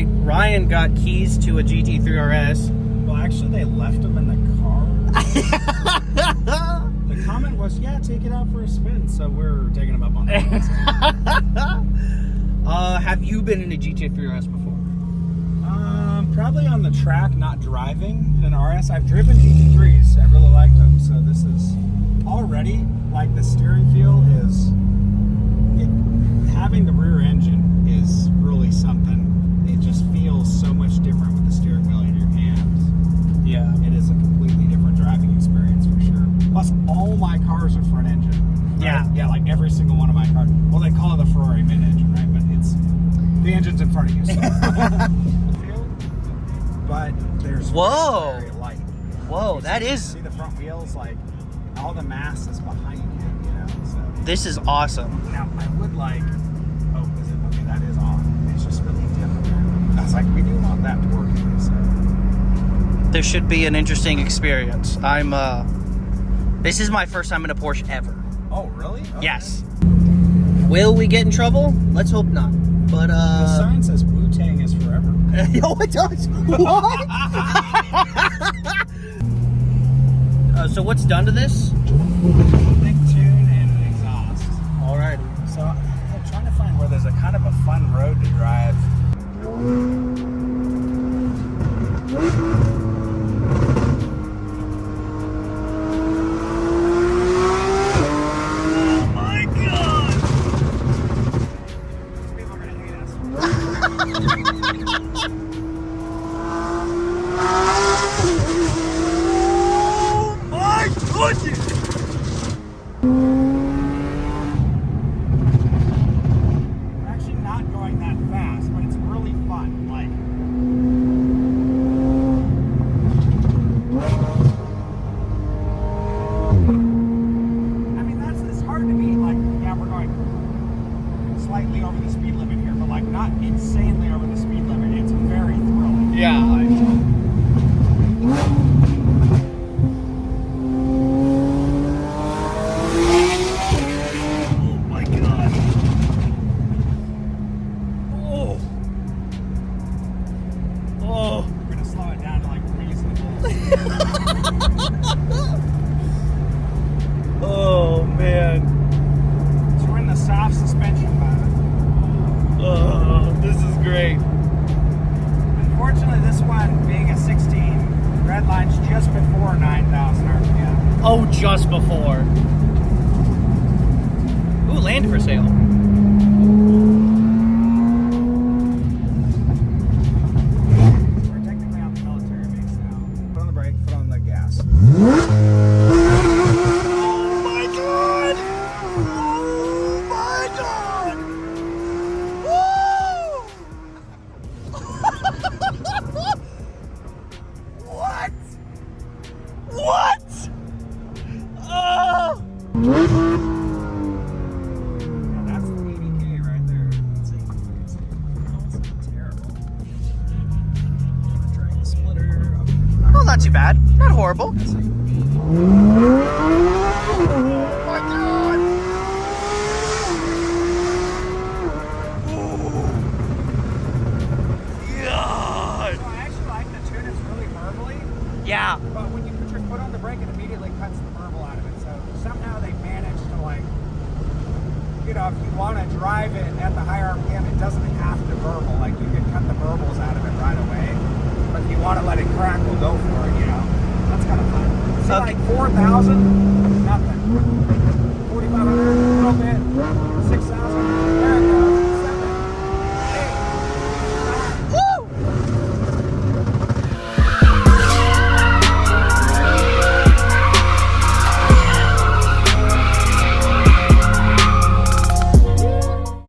Ryan got keys to a GT3RS. Well, actually, they left them in the car. The comment was, yeah, take it out for a spin. So we're taking them up on that. Have you been in a GT3RS before? Probably on the track, not driving an RS. I've driven GT3s. I really like them. So this is already, like, the steering feel is, having the rear engine is really something. It just feels so much different with the steering wheel in your hands. Yeah. It is a completely different driving experience for sure. Plus, all my cars are front engine. Right? Yeah. Yeah, like every single one of my cars. Well, they call it the Ferrari mid-engine, right? But it's, the engine's in front of you. So. But there's very light. Whoa, that is... See the front wheels? Like, all the mass is behind you, you know? So. This is awesome. Now, I would like... Oh, is it? Okay, that is on. It's just really different. I was like, we do want that to work here, so... This should be an interesting experience. This is my first time in a Porsche ever. Oh, really? Okay. Yes. Will we get in trouble? Let's hope not. But, The sign says Wu-Tang is forever. Oh, it does? What? So what's done to this? Big tune and an exhaust. Alrighty. So I'm trying to find where there's a kind of a fun road to drive. Oh my God! People are gonna hate us. We're actually not going that fast, but it's really fun. Like, I mean, it's hard to beat. Like, yeah, we're going slightly over the speed limit here, but like not insanely over the speed limit. It's very thrilling. Yeah. Oh man. So we're in the soft suspension mode. Oh, this is great. Unfortunately, this one being a 16, red line's just before 9,000 RPM. Oh, just before. Ooh, land for sale. We're technically on the military base now. Put on the brake, put on the gas. What? Oh! Yeah, that's the 80K right there. Let's see. Oh, it's not terrible. Drag the splitter. Oh, not too bad. Not horrible. Let's see. Oh my God! God! I actually like the tune. It's really burbly. Yeah. But when you put your foot on the brake, it immediately cuts the burble out of it. So somehow they managed to, like, you know, if you want to drive it at the higher RPM, it doesn't have to burble. Like, you can cut the burbles out of it right away. But if you want to let it crack, we'll go for it, you know. That's kind of fun. See, Okay. like 4,000, nothing. 4,500, a little bit.